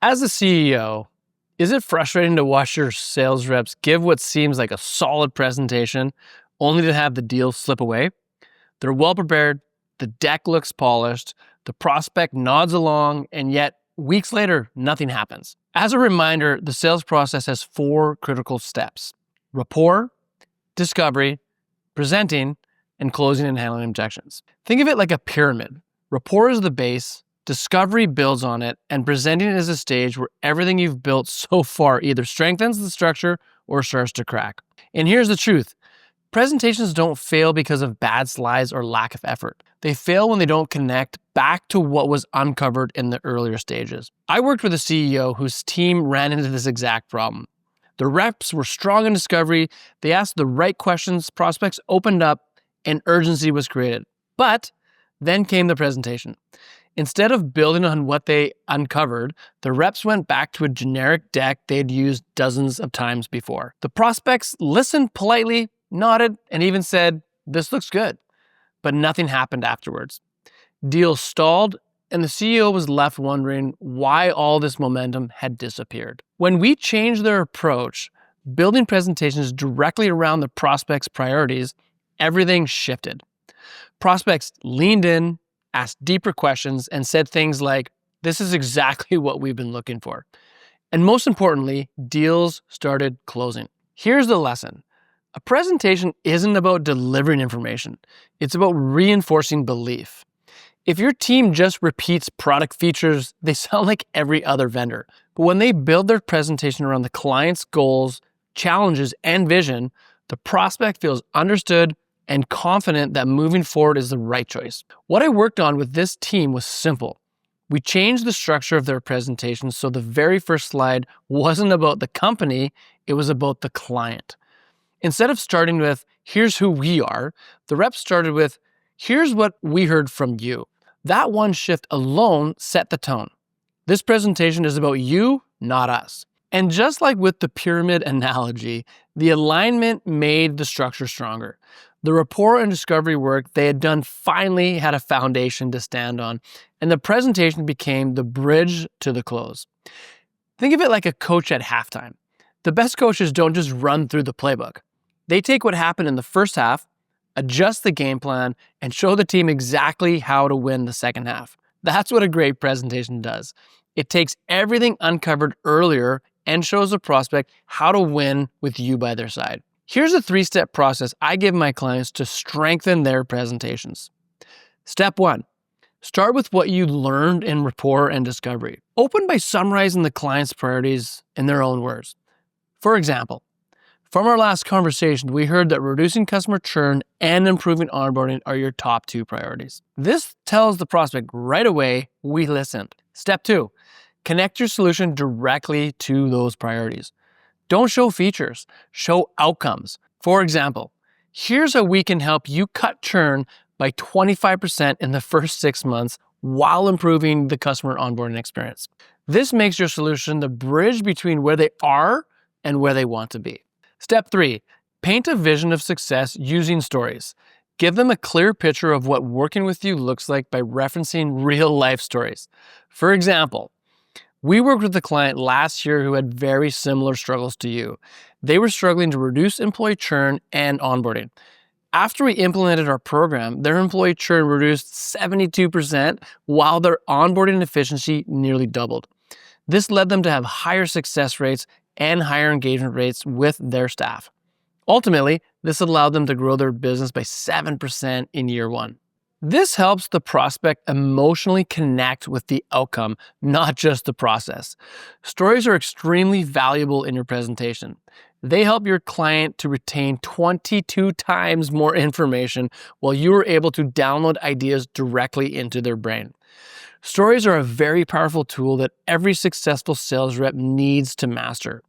As a CEO, is it frustrating to watch your sales reps give what seems like a solid presentation only to have the deal slip away? They're well prepared, the deck looks polished, the prospect nods along, and yet weeks later, nothing happens. As a reminder, the sales process has 4 critical steps: rapport, discovery, presenting, and closing and handling objections. Think of it like a pyramid. Rapport is the base, discovery builds on it, and presenting is a stage where everything you've built so far either strengthens the structure or starts to crack. And here's the truth. Presentations don't fail because of bad slides or lack of effort. They fail when they don't connect back to what was uncovered in the earlier stages. I worked with a CEO whose team ran into this exact problem. The reps were strong in discovery, they asked the right questions, prospects opened up, and urgency was created. But then came the presentation. Instead of building on what they uncovered, the reps went back to a generic deck they'd used dozens of times before. The prospects listened politely, nodded, and even said, "This looks good." But nothing happened afterwards. Deals stalled, and the CEO was left wondering why all this momentum had disappeared. When we changed their approach, building presentations directly around the prospect's priorities, everything shifted. Prospects leaned in, asked deeper questions, and said things like, "This is exactly what we've been looking for." And most importantly, deals started closing. Here's the lesson. A presentation isn't about delivering information. It's about reinforcing belief. If your team just repeats product features, they sound like every other vendor. But when they build their presentation around the client's goals, challenges, and vision, the prospect feels understood and confident that moving forward is the right choice. What I worked on with this team was simple. We changed the structure of their presentation so the very first slide wasn't about the company, it was about the client. Instead of starting with, "Here's who we are," the reps started with, "Here's what we heard from you." That one shift alone set the tone. This presentation is about you, not us. And just like with the pyramid analogy, the alignment made the structure stronger. The rapport and discovery work they had done finally had a foundation to stand on, and the presentation became the bridge to the close. Think of it like a coach at halftime. The best coaches don't just run through the playbook. They take what happened in the first half, adjust the game plan, and show the team exactly how to win the second half. That's what a great presentation does. It takes everything uncovered earlier and shows the prospect how to win with you by their side. Here's a 3-step process I give my clients to strengthen their presentations. Step 1, start with what you learned in rapport and discovery. Open by summarizing the client's priorities in their own words. For example, from our last conversation, we heard that reducing customer churn and improving onboarding are your top 2 priorities. This tells the prospect right away, we listened. Step 2, connect your solution directly to those priorities. Don't show features, show outcomes. For example, here's how we can help you cut churn by 25% in the first 6 months while improving the customer onboarding experience. This makes your solution the bridge between where they are and where they want to be. Step 3, paint a vision of success using stories. Give them a clear picture of what working with you looks like by referencing real-life stories. For example, we worked with a client last year who had very similar struggles to you. They were struggling to reduce employee churn and onboarding. After we implemented our program, their employee churn reduced 72%, while their onboarding efficiency nearly doubled. This led them to have higher success rates and higher engagement rates with their staff. Ultimately, this allowed them to grow their business by 7% in year 1. This helps the prospect emotionally connect with the outcome, not just the process. Stories are extremely valuable in your presentation. They help your client to retain 22 times more information while you are able to download ideas directly into their brain. Stories are a very powerful tool that every successful sales rep needs to master.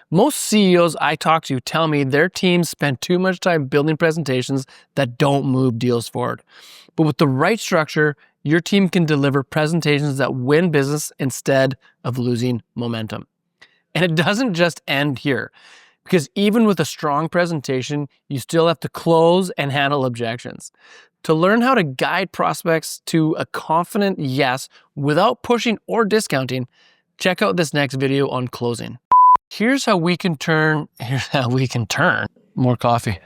Most CEOs I talk to tell me their teams spend too much time building presentations that don't move deals forward. But with the right structure, your team can deliver presentations that win business instead of losing momentum. And it doesn't just end here, because even with a strong presentation, you still have to close and handle objections. To learn how to guide prospects to a confident yes without pushing or discounting, Check out this next video on closing. Here's how we can turn, more coffee.